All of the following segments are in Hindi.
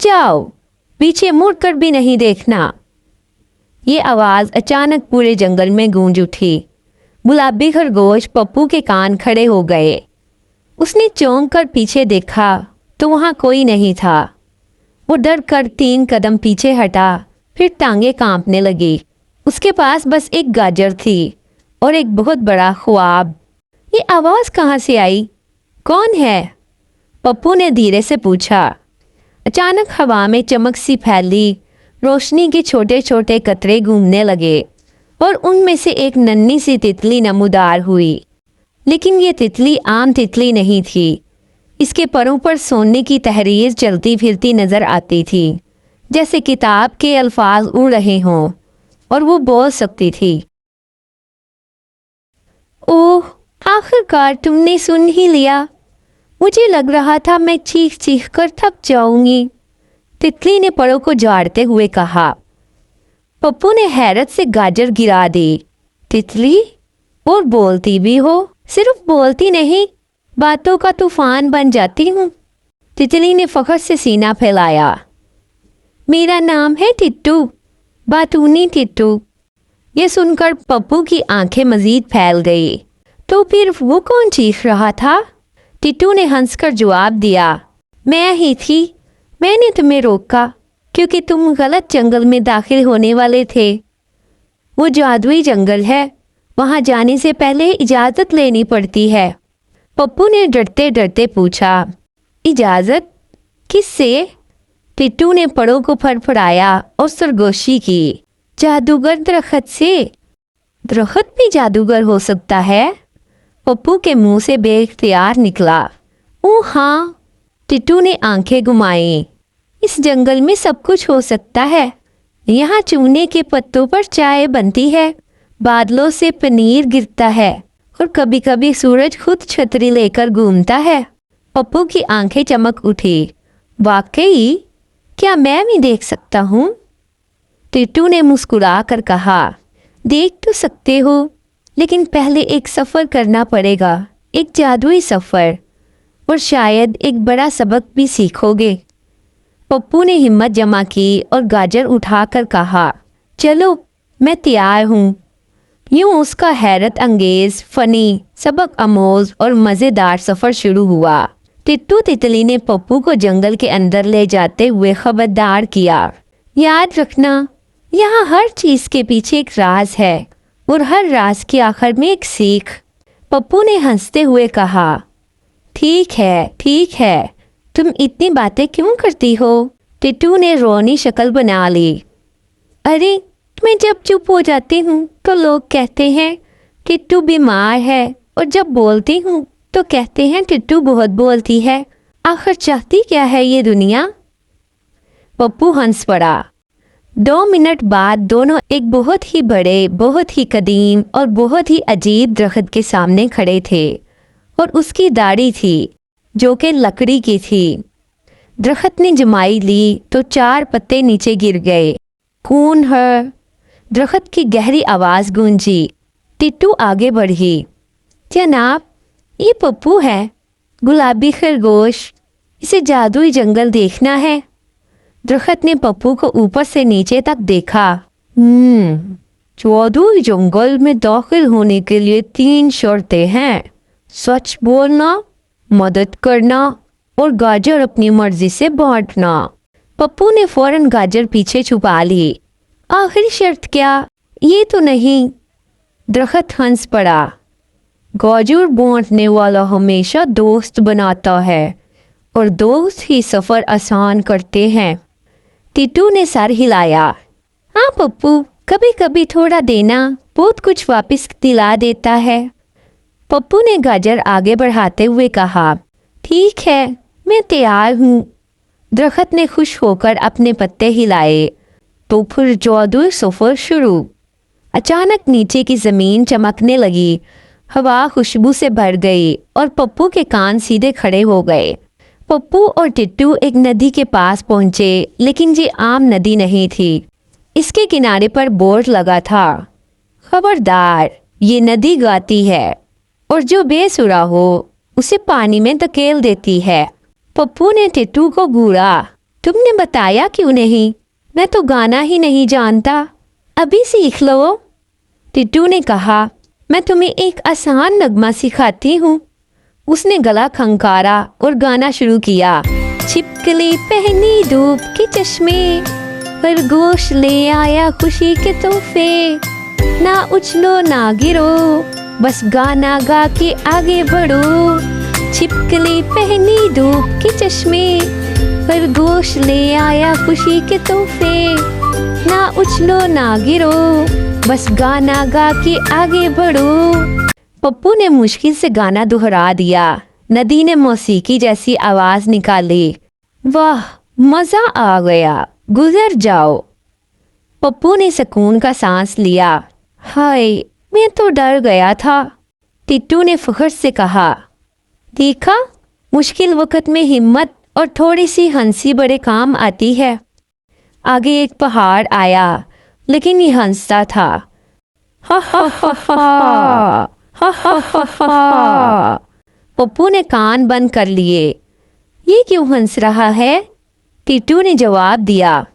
जाओ, पीछे मुड़कर भी नहीं देखना। ये आवाज़ अचानक पूरे जंगल में गूंज उठी। गुलाबी खरगोश पप्पू के कान खड़े हो गए। उसने चौंक कर पीछे देखा तो वहाँ कोई नहीं था। वो डर कर 3 कदम पीछे हटा, फिर टांगे कांपने लगी। उसके पास बस एक गाजर थी और एक बहुत बड़ा ख्वाब। ये आवाज़ कहाँ से आई? कौन है? पप्पू ने धीरे से पूछा। अचानक हवा में चमक सी फैली, रोशनी के छोटे छोटे कतरे घूमने लगे और उनमें से एक नन्ही सी तितली नमूदार हुई। लेकिन ये तितली आम तितली नहीं थी। इसके परों पर सोने की तहरीर चलती फिरती नजर आती थी, जैसे किताब के अल्फाज उड़ रहे हों, और वो बोल सकती थी। ओह, आखिरकार तुमने सुन ही लिया। मुझे लग रहा था मैं चीख चीख कर थक जाऊंगी, तितली ने परों को झाड़ते हुए कहा। पप्पू ने हैरत से गाजर गिरा दी। तितली? और बोलती भी हो? सिर्फ बोलती नहीं, बातों का तूफान बन जाती हूँ। तितली ने फखर से सीना फैलाया। मेरा नाम है टिट्टू, बातूनी टिट्टू। ये सुनकर पप्पू की आंखें मजीद फैल गई। तो फिर वो कौन चीख रहा था? टिट्टू ने हंसकर जवाब दिया, मैं ही थी। मैंने तुम्हें रोका क्योंकि तुम गलत जंगल में दाखिल होने वाले थे। वो जादुई जंगल है, वहां जाने से पहले इजाज़त लेनी पड़ती है। पप्पू ने डरते डरते पूछा, इजाज़त? किससे? टिट्टू ने परों को फड़फड़ाया और सरगोशी की। जादूगर दरख्त से। दरख्त भी जादूगर हो सकता है? पप्पू के मुंह से बेख्तियार निकला। ओह हाँ, टिट्टू ने आंखें घुमाई। इस जंगल में सब कुछ हो सकता है। यहाँ चूने के पत्तों पर चाय बनती है, बादलों से पनीर गिरता है और कभी कभी सूरज खुद छतरी लेकर घूमता है। पप्पू की आंखें चमक उठी। वाकई? क्या मैं भी देख सकता हूँ? टिट्टू ने मुस्कुरा कर कहा, देख तो सकते हो, लेकिन पहले एक सफ़र करना पड़ेगा, एक जादुई सफ़र, और शायद एक बड़ा सबक भी सीखोगे। पप्पू ने हिम्मत जमा की और गाजर उठाकर कहा, चलो मैं तैयार हूँ। यूँ उसका हैरत अंगेज, फनी, सबक आमोज और मज़ेदार सफ़र शुरू हुआ। टिट्टू तितली ने पप्पू को जंगल के अंदर ले जाते हुए खबरदार किया, याद रखना, यहाँ हर चीज़ के पीछे एक राज है और हर राज के आखिर में एक सीख। पप्पू ने हंसते हुए कहा, ठीक है, तुम इतनी बातें क्यों करती हो? टिट्टू ने रोनी शक्ल बना ली। अरे, मैं जब चुप हो जाती हूँ तो लोग कहते हैं टिट्टू बीमार है, और जब बोलती हूँ तो कहते हैं टिट्टू बहुत बोलती है। आखिर चाहती क्या है ये दुनिया? पप्पू हंस पड़ा। 2 मिनट बाद दोनों एक बहुत ही बड़े, बहुत ही कदीम और बहुत ही अजीब दरख्त के सामने खड़े थे, और उसकी दाढ़ी थी जो कि लकड़ी की थी। दरख्त ने जमाई ली तो 4 पत्ते नीचे गिर गए। कौन है? दरख्त की गहरी आवाज़ गूंजी। टिट्टू आगे बढ़ी। जनाब, ये पप्पू है, गुलाबी खरगोश। इसे जादुई जंगल देखना है। दरख्त ने पप्पू को ऊपर से नीचे तक देखा। जादुई जंगल में दाखिल होने के लिए 3 शर्तें हैं। सच बोलना, मदद करना और गाजर अपनी मर्जी से बांटना। पप्पू ने फौरन गाजर पीछे छुपा ली। आखिरी शर्त क्या? ये तो नहीं। दरख्त हंस पड़ा। गाजर बांटने वाला हमेशा दोस्त बनाता है, और दोस्त ही सफ़र आसान करते हैं। टिट्टू ने सर हिलाया। हाँ पप्पू, कभी कभी थोड़ा देना बहुत कुछ वापस दिला देता है। पप्पू ने गाजर आगे बढ़ाते हुए कहा, ठीक है, मैं तैयार हूँ। दरख्त ने खुश होकर अपने पत्ते हिलाए। तो फिर जादुई सफ़र शुरू। अचानक नीचे की ज़मीन चमकने लगी, हवा खुशबू से भर गई और पप्पू के कान सीधे खड़े हो गए। पप्पू और टिट्टू एक नदी के पास पहुंचे, लेकिन ये आम नदी नहीं थी। इसके किनारे पर बोर्ड लगा था, खबरदार, ये नदी गाती है और जो बेसुरा हो उसे पानी में धकेल देती है। पप्पू ने टिट्टू को घूरा तुमने बताया क्यों नहीं? मैं तो गाना ही नहीं जानता, अभी सीख लो। टिट्टू ने कहा, मैं तुम्हें एक आसान नगमा सिखाती हूँ। उसने गला खंकारा और गाना शुरू किया। छिपकली पहनी धूप के चश्मे, खरगोश ले आया खुशी के तोहफे। ना उछलो ना गिरो, बस गाना गा के आगे बढ़ो। छिपकली पहनी धूप के चश्मे, खरगोश ले आया खुशी के तोहफे। ना उछलो ना गिरो, बस गाना गा के आगे बढ़ो। पप्पू ने मुश्किल से गाना दोहरा दिया। नदी ने मौसीकी जैसी आवाज निकाली। वाह, मजा आ गया, गुजर जाओ। पप्पू ने सुकून का सांस लिया। हाय, मैं तो डर गया था। टिट्टू ने फख्र से कहा, देखा, मुश्किल वक्त में हिम्मत और थोड़ी सी हंसी बड़े काम आती है। आगे एक पहाड़ आया, लेकिन ये हंसता था। हा हा हा हा हा हा हा हा। पप्पू ने कान बंद कर लिए। ये क्यों हंस रहा है? टिट्टू ने जवाब दिया,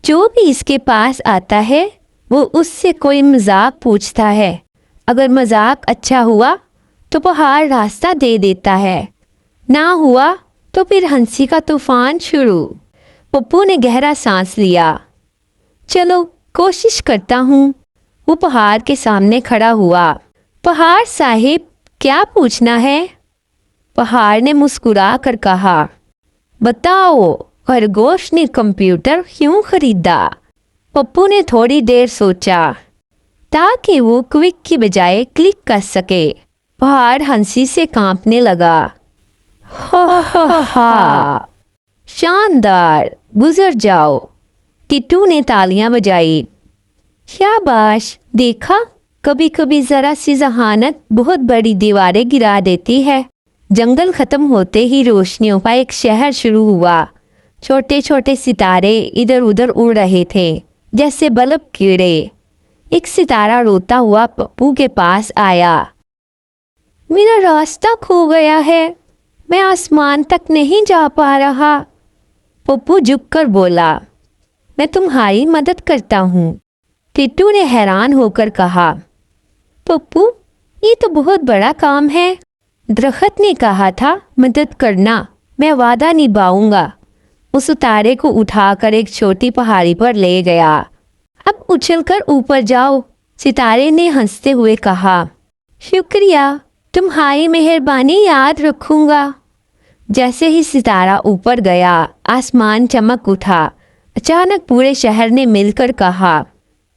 जो भी इसके पास आता है वो उससे कोई मजाक पूछता है। अगर मजाक अच्छा हुआ तो पहाड़ रास्ता दे देता है, ना हुआ तो फिर हंसी का तूफान शुरू। पप्पू ने गहरा सांस लिया। चलो, कोशिश करता हूँ। वो पहाड़ के सामने खड़ा हुआ। पहाड़ साहिब, क्या पूछना है? पहाड़ ने मुस्कुरा कर कहा, बताओ, खरगोश ने कंप्यूटर क्यों खरीदा? पप्पू ने थोड़ी देर सोचा, ताकि वो क्विक की बजाय क्लिक कर सके। पहाड़ हंसी से कांपने लगा। हा हा हा, शानदार, गुजर जाओ। टिट्टू ने तालियां बजाई। शाबाश, देखा, कभी कभी जरा सी जहानत बहुत बड़ी दीवारें गिरा देती है। जंगल खत्म होते ही रोशनियों का एक शहर शुरू हुआ। छोटे छोटे सितारे इधर उधर उड़ रहे थे, जैसे बल्ब कीड़े। एक सितारा रोता हुआ पप्पू के पास आया। मेरा रास्ता खो गया है, मैं आसमान तक नहीं जा पा रहा। पप्पू झुककर बोला, मैं तुम्हारी मदद करता हूँ। टिट्टू ने हैरान होकर कहा, पप्पू, ये तो बहुत बड़ा काम है। दरख्त ने कहा था मदद करना, मैं वादा निभाऊंगा। उस सितारे को उठाकर एक छोटी पहाड़ी पर ले गया। अब उछलकर ऊपर जाओ, सितारे ने हंसते हुए कहा। शुक्रिया, तुम्हारी मेहरबानी याद रखूंगा। जैसे ही सितारा ऊपर गया, आसमान चमक उठा। अचानक पूरे शहर ने मिलकर कहा,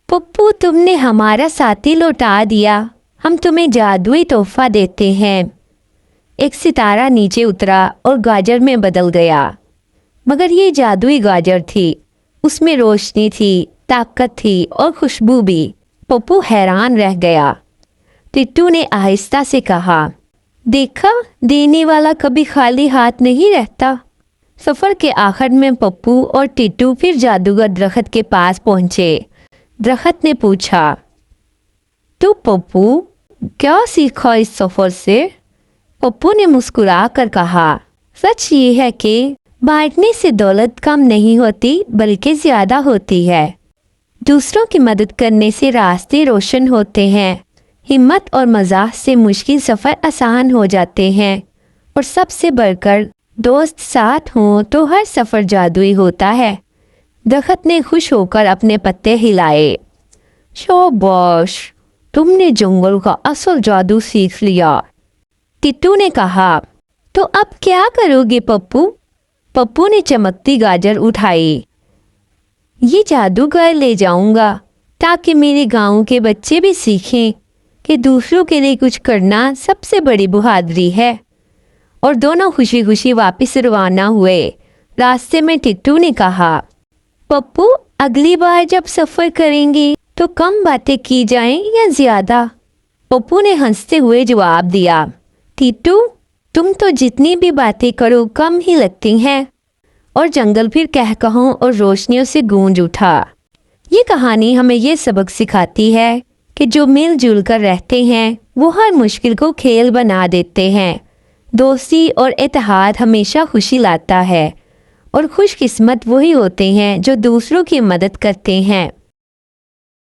पप्पू, तुमने हमारा साथी लौटा दिया, हम तुम्हें जादुई तोहफा देते हैं। एक सितारा नीचे उतरा और गाजर में बदल गया। मगर ये जादुई गाजर थी, उसमें रोशनी थी, ताकत थी और खुशबू भी। पप्पू हैरान रह गया। टिट्टू ने आहिस्ता से कहा, देखा, देने वाला कभी खाली हाथ नहीं रहता। सफर के आखिर में पप्पू और टिट्टू फिर जादूगर दरख्त के पास पहुंचे। दरख्त ने पूछा, तो पप्पू, क्या सीखा इस सफर से? पप्पू ने मुस्कुरा कर कहा, सच ये है कि बांटने से दौलत कम नहीं होती बल्कि ज्यादा होती है। दूसरों की मदद करने से रास्ते रोशन होते हैं। हिम्मत और मज़ाक से मुश्किल सफ़र आसान हो जाते हैं। और सबसे बढ़कर दोस्त साथ हों तो हर सफ़र जादुई होता है। दरख्त ने खुश होकर अपने पत्ते हिलाए। शाबाश, तुमने जंगल का असल जादू सीख लिया। टिट्टू ने कहा, तो अब क्या करोगे पप्पू? पप्पू ने चमकती गाजर उठाई। ये जादूगर ले जाऊंगा ताकि मेरे गांव के बच्चे भी सीखें कि दूसरों के लिए कुछ करना सबसे बड़ी बहादुरी है। और दोनों खुशी खुशी वापस रवाना हुए। रास्ते में टिट्टू ने कहा, पप्पू, अगली बार जब सफ़र करेंगे तो कम बातें की जाएं या ज़्यादा? पप्पू ने हंसते हुए जवाब दिया, टिट्टू, तुम तो जितनी भी बातें करो कम ही लगती हैं। और जंगल फिर कहकहों और रोशनियों से गूंज उठा। ये कहानी हमें ये सबक सिखाती है कि जो मिलजुल कर रहते हैं वो हर मुश्किल को खेल बना देते हैं। दोस्ती और इत्तेहाद हमेशा खुशी लाता है। और खुशकिस्मत वही होते हैं जो दूसरों की मदद करते हैं।